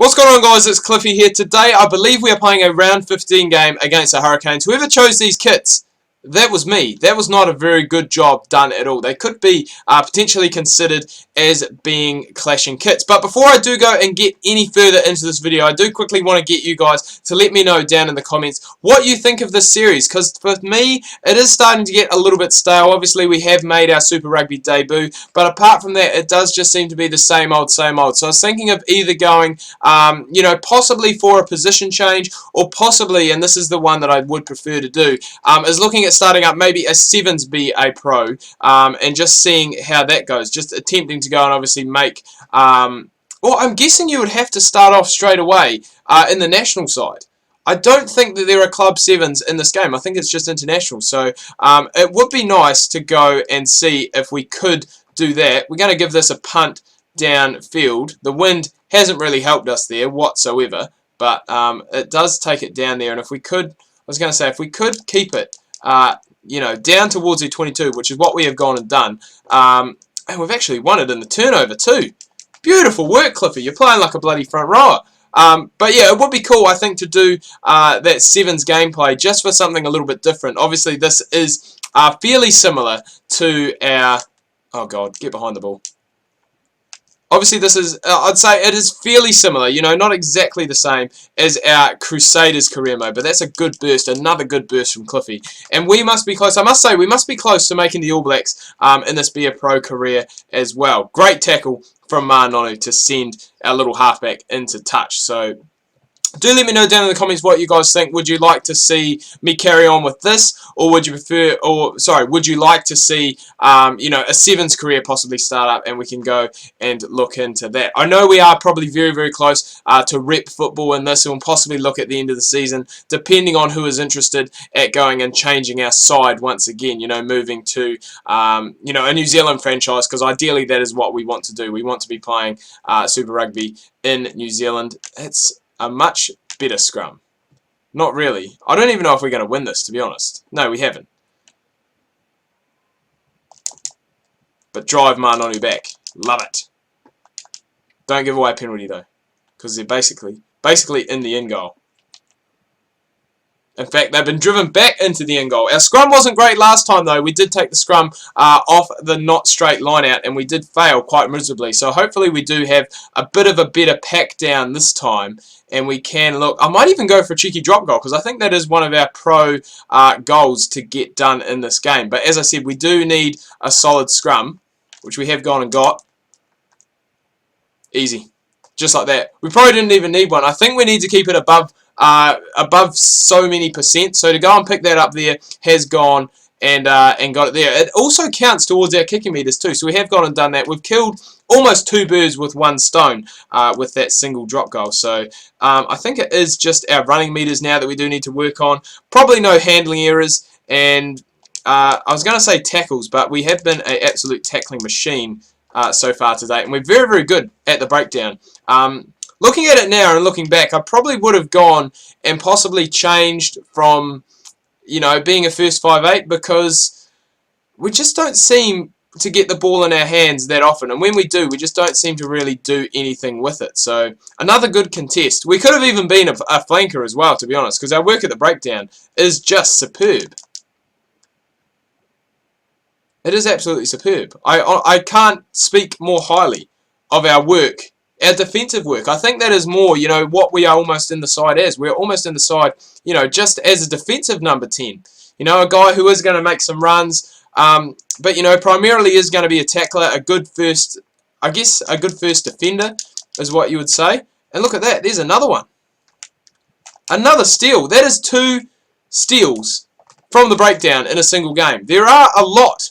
What's going on, guys? It's Cliffy here. Today I believe we are playing a round 15 game against the Hurricanes. Whoever chose these kits, that was me. That was not a very good job done at all. They could be potentially considered as being clashing kits. But before I do go and get any further into this video, I do quickly want to get you guys to let me know down in the comments what you think of this series. Because for me, it is starting to get a little bit stale. Obviously, we have made our Super Rugby debut. But apart from that, it does just seem to be the same old, same old. So I was thinking of either going, possibly for a position change, or possibly, and this is the one that I would prefer to do, is looking at starting up maybe a Sevens BA Pro and just seeing how that goes. Just attempting to go and obviously make... well, I'm guessing you would have to start off straight away in the national side. I don't think that there are club sevens in this game. I think it's just international. So it would be nice to go and see if we could do that. We're going to give this a punt downfield. The wind hasn't really helped us there whatsoever, but it does take it down there. And if we could, I was going to say, if we could keep it, down towards the 22, which is what we have gone and done, and we've actually won it in the turnover too. Beautiful work, Cliffy. You're playing like a bloody front rower. But yeah, it would be cool, I think, to do that Sevens gameplay just for something a little bit different. Obviously, this is fairly similar to our... Oh, God, get behind the ball. Obviously, this is, I'd say it is fairly similar, not exactly the same as our Crusaders career mode, but that's a good burst, another good burst from Cliffy. And we must be close, I must say, we must be close to making the All Blacks in this Be a Pro career as well. Great tackle from Nonu to send our little halfback into touch. So do let me know down in the comments what you guys think. Would you like to see me carry on with this, or would you prefer, would you like to see, a Sevens career possibly start up, and we can go and look into that. I know we are probably very, very close to rep football in this, and we'll possibly look at the end of the season, depending on who is interested at going and changing our side once again, moving to, a New Zealand franchise, because ideally that is what we want to do. We want to be playing Super Rugby in New Zealand. It's a much better scrum. Not really. I don't even know if we're going to win this, to be honest. No, we haven't. But drive Nonu back. Love it. Don't give away a penalty, though, because they're basically in the end goal. In fact, they've been driven back into the end goal. Our scrum wasn't great last time, though. We did take the scrum off the not straight line out, and we did fail quite miserably. So hopefully we do have a bit of a better pack down this time, and we can look. I might even go for a cheeky drop goal, because I think that is one of our pro goals to get done in this game. But as I said, we do need a solid scrum, which we have gone and got. Easy. Just like that. We probably didn't even need one. I think we need to keep it above so many %. So to go and pick that up there has gone and got it there. It also counts towards our kicking meters too. So we have gone and done that. We've killed almost 2 birds with 1 stone with that single drop goal. So I think it is just our running meters now that we do need to work on. Probably no handling errors, and I was going to say tackles, but we have been an absolute tackling machine so far today, and we're very, very good at the breakdown. Looking at it now and looking back, I probably would have gone and possibly changed from, being a first 5'8", because we just don't seem to get the ball in our hands that often. And when we do, we just don't seem to really do anything with it. So another good contest. We could have even been a flanker as well, to be honest, because our work at the breakdown is just superb. It is absolutely superb. I can't speak more highly of our work. Our defensive work, I think that is more, what we are almost in the side as. We're almost in the side, just as a defensive number 10. A guy who is going to make some runs, but, primarily is going to be a tackler, a good first, I guess, a good first defender is what you would say. And look at that, there's another one. Another steal. That is 2 steals from the breakdown in a single game. There are a lot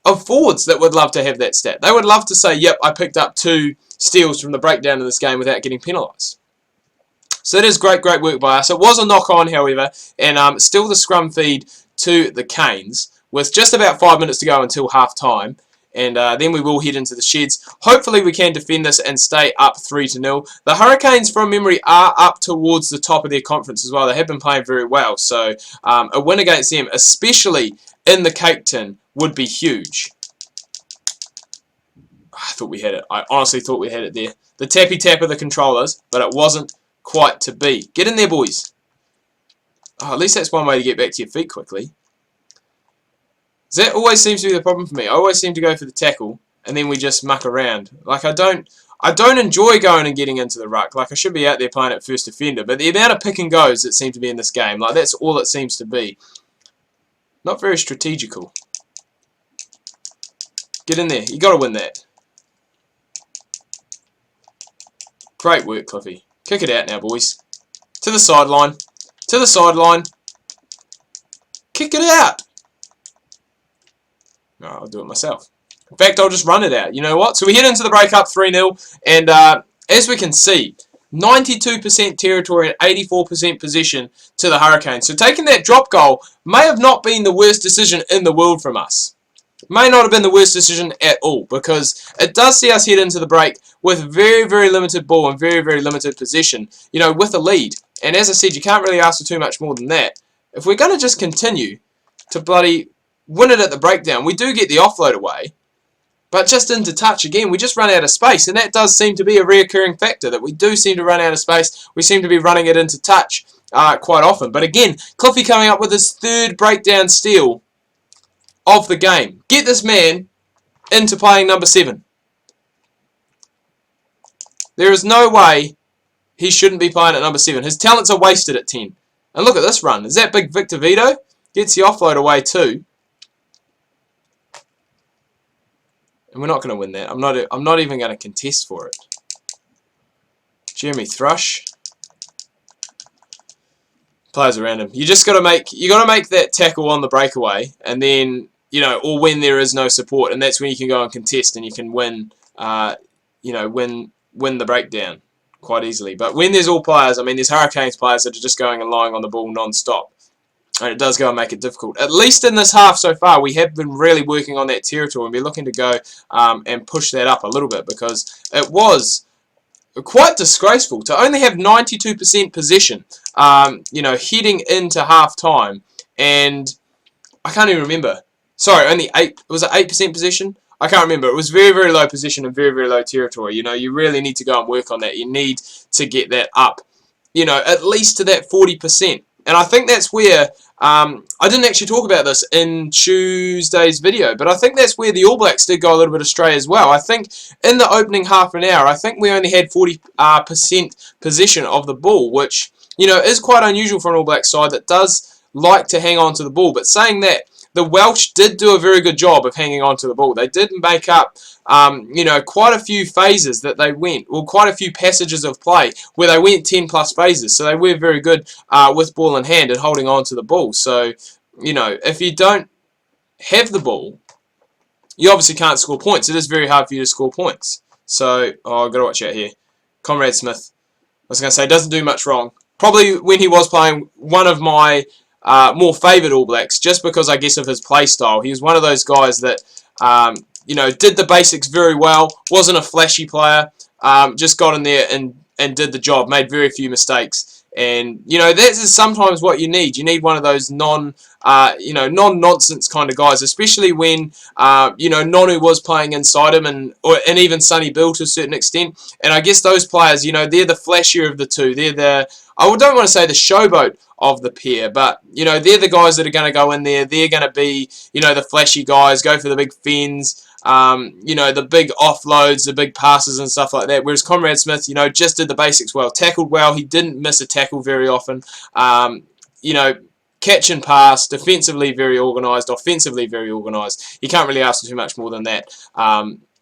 of forwards that would love to have that stat. They would love to say, yep, I picked up 2 steals from the breakdown in this game without getting penalised. So that is great, great work by us. It was a knock-on, however, and still the scrum feed to the Canes with just about 5 minutes to go until half-time. And then we will head into the sheds. Hopefully we can defend this and stay up 3-0. The Hurricanes, from memory, are up towards the top of their conference as well. They have been playing very well. So a win against them, especially in the Cape Tin, would be huge. I thought we had it. I honestly thought we had it there. The tappy tap of the controllers, but it wasn't quite to be. Get in there, boys. Oh, at least that's one way to get back to your feet quickly. That always seems to be the problem for me. I always seem to go for the tackle, and then we just muck around. Like, I don't enjoy going and getting into the ruck. Like, I should be out there playing at first defender, but the amount of pick and goes that seem to be in this game, like, that's all it seems to be. Not very strategical. Get in there. You got to win that. Great work, Cliffy. Kick it out now, boys. To the sideline. To the sideline. Kick it out. No, I'll do it myself. In fact, I'll just run it out. You know what? So we head into the break up 3-0. And as we can see, 92% territory and 84% possession to the Hurricanes. So taking that drop goal may have not been the worst decision in the world from us. May not have been the worst decision at all, because it does see us head into the break with very, very limited ball and very, very limited possession, you know, with a lead. And as I said, you can't really ask for too much more than that. If we're going to just continue to bloody win it at the breakdown, we do get the offload away, but just into touch again, we just run out of space, and that does seem to be a reoccurring factor, that we do seem to run out of space. We seem to be running it into touch quite often. But again, Cliffy coming up with his third breakdown steal of the game. Get this man into playing number 7. There is no way he shouldn't be playing at number 7. His talents are wasted at 10. And look at this run. Is that big Victor Vito? Gets the offload away too. And we're not going to win that. I'm not even going to contest for it. Jeremy Thrush. Players around him. You got to make that tackle on the breakaway, and then, you know, or when there is no support, and that's when you can go and contest and you can win, you know, win the breakdown quite easily. But when there's all players, I mean, there's Hurricanes players that are just going and lying on the ball non-stop, and it does go and make it difficult. At least in this half so far, we have been really working on that territory, and we're looking to go and push that up a little bit, because it was quite disgraceful to only have 92% possession, you know, heading into half-time, and I can't even remember. Sorry, only 8. Was it 8% possession? I can't remember. It was very, very low position and very, very low territory. You know, you really need to go and work on that. You need to get that up, you know, at least to that 40%. And I think that's where, I didn't actually talk about this in Tuesday's video, but I think that's where the All Blacks did go a little bit astray as well. I think in the opening half an hour, I think we only had 40% possession of the ball, which, you know, is quite unusual for an All Blacks side that does like to hang on to the ball. But saying that, the Welsh did do a very good job of hanging on to the ball. They did make up, you know, quite a few phases that they went, well, quite a few passages of play where they went 10 plus phases. So they were very good with ball in hand and holding on to the ball. So, you know, if you don't have the ball, you obviously can't score points. It is very hard for you to score points. So, oh, I've got to watch out here. Conrad Smith, I was going to say, doesn't do much wrong. Probably when he was playing, one of my more favoured All Blacks, just because I guess of his play style. He was one of those guys that, you know, did the basics very well, wasn't a flashy player, just got in there and did the job, made very few mistakes. And, you know, that is sometimes what you need. You need one of those you know, non-nonsense kind of guys, especially when, you know, Nonu was playing inside him, and even Sonny Bill to a certain extent. And I guess those players, you know, they're the flashier of the two. They're the, I don't want to say the showboat of the pair, but, you know, they're the guys that are going to go in there. They're going to be, you know, the flashy guys, go for the big fins, you know, the big offloads, the big passes and stuff like that. Whereas Conrad Smith, you know, just did the basics well. Tackled well. He didn't miss a tackle very often. You know, catch and pass, defensively very organised, offensively very organised. You can't really ask for too much more than that,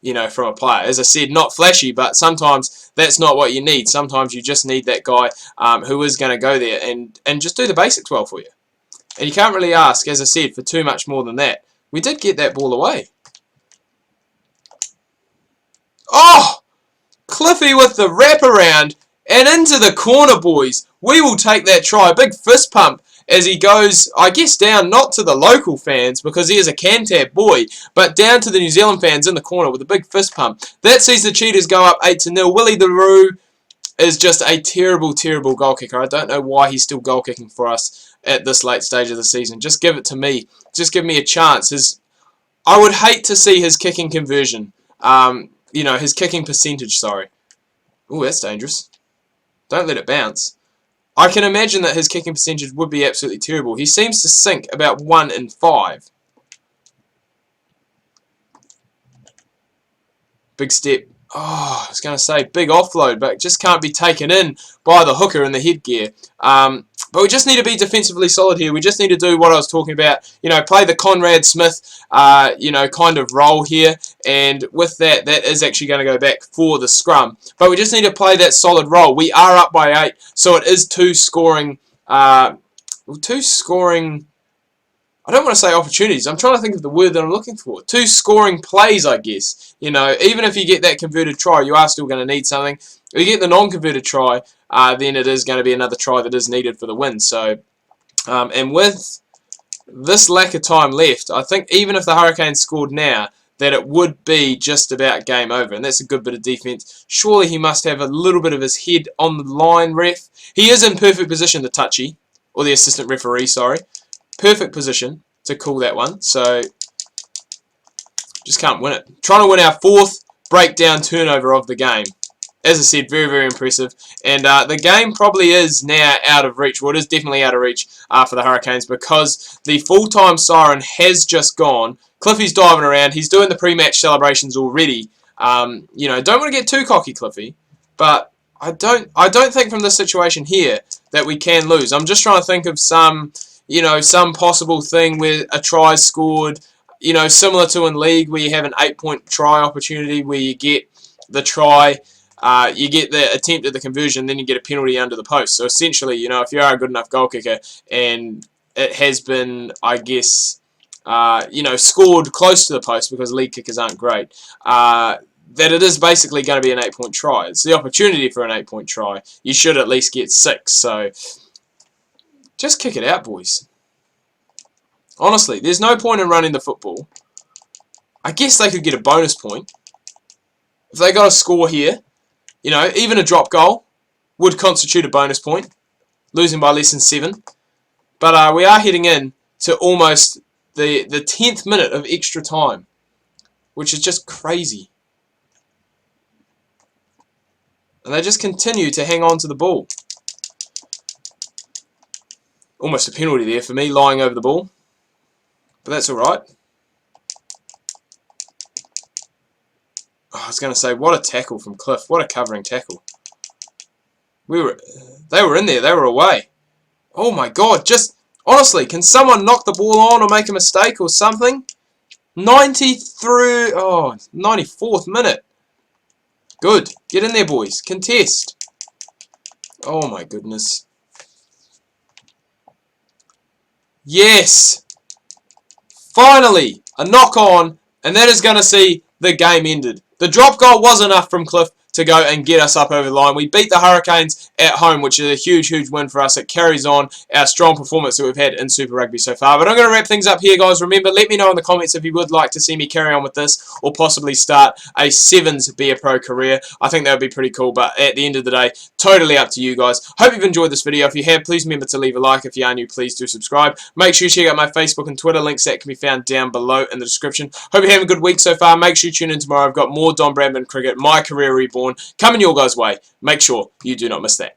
you know, from a player. As I said, not flashy, but sometimes that's not what you need. Sometimes you just need that guy who is going to go there and just do the basics well for you. And you can't really ask, as I said, for too much more than that. We did get that ball away. Oh! Cliffy with the wraparound and into the corner, boys. We will take that try. Big fist pump as he goes, I guess, down not to the local fans because he is a Cantab boy, but down to the New Zealand fans in the corner with a big fist pump. That sees the Cheetahs go up 8-0. Willie the Roo is just a terrible, terrible goal kicker. I don't know why he's still goal kicking for us at this late stage of the season. Just give it to me. Just give me a chance. I would hate to see his kicking conversion you know, his kicking percentage, sorry. Ooh, that's dangerous. Don't let it bounce. I can imagine that his kicking percentage would be absolutely terrible. He seems to sink about 1 in 5. Big step. Oh, I was going to say big offload, but just can't be taken in by the hooker in the headgear. But we just need to be defensively solid here. We just need to do what I was talking about. You know, play the Conrad Smith, you know, kind of role here. And with that, that is actually going to go back for the scrum. But we just need to play that solid role. We are up by 8, so it is 2 scoring. 2 scoring. I don't want to say opportunities. I'm trying to think of the word that I'm looking for. 2 scoring plays, I guess. You know, even if you get that converted try, you are still going to need something. If you get the non-converted try, then it is going to be another try that is needed for the win. So, and with this lack of time left, I think even if the Hurricanes scored now, that it would be just about game over. And that's a good bit of defense. Surely he must have a little bit of his head on the line, ref. He is in perfect position, the touchy, or the assistant referee, sorry. Perfect position to call that one, so just can't win it. Trying to win our 4th breakdown turnover of the game. As I said, very, very impressive. And the game probably is now out of reach. Well, it is definitely out of reach for the Hurricanes because the full-time siren has just gone. Cliffy's diving around. He's doing the pre-match celebrations already. You know, don't want to get too cocky, Cliffy, but I don't think from this situation here that we can lose. I'm just trying to think of some, you know, some possible thing where a try is scored, you know, similar to in league where you have an 8-point try opportunity where you get the try, you get the attempt at the conversion, then you get a penalty under the post. So essentially, you know, if you are a good enough goal kicker and it has been, I guess, you know, scored close to the post because league kickers aren't great, that it is basically going to be an 8-point try. It's the opportunity for an 8-point try. You should at least get 6. So just kick it out, boys. Honestly, there's no point in running the football. I guess they could get a bonus point. If they got a score here, you know, even a drop goal would constitute a bonus point. Losing by less than 7. But we are heading in to almost the 10th minute of extra time, which is just crazy. And they just continue to hang on to the ball. Almost a penalty there for me, lying over the ball. But that's alright. Oh, I was going to say, what a tackle from Cliff. What a covering tackle. They were in there. They were away. Oh my god. Just, honestly, can someone knock the ball on or make a mistake or something? 94th minute. Good. Get in there, boys. Contest. Oh my goodness. Yes! Finally! A knock on, and that is going to see the game ended. The drop goal was enough from Cliff to go and get us up over the line. We beat the Hurricanes at home, which is a huge, huge win for us. It carries on our strong performance that we've had in Super Rugby so far. But I'm going to wrap things up here, guys. Remember, let me know in the comments if you would like to see me carry on with this or possibly start a 7s Be a Pro career. I think that would be pretty cool, but at the end of the day, totally up to you guys. Hope you've enjoyed this video. If you have, please remember to leave a like. If you are new, please do subscribe. Make sure you check out my Facebook and Twitter links that can be found down below in the description. Hope you're having a good week so far. Make sure you tune in tomorrow. I've got more Don Bradman cricket, my career reborn, coming your guys' way. Make sure you do not miss that.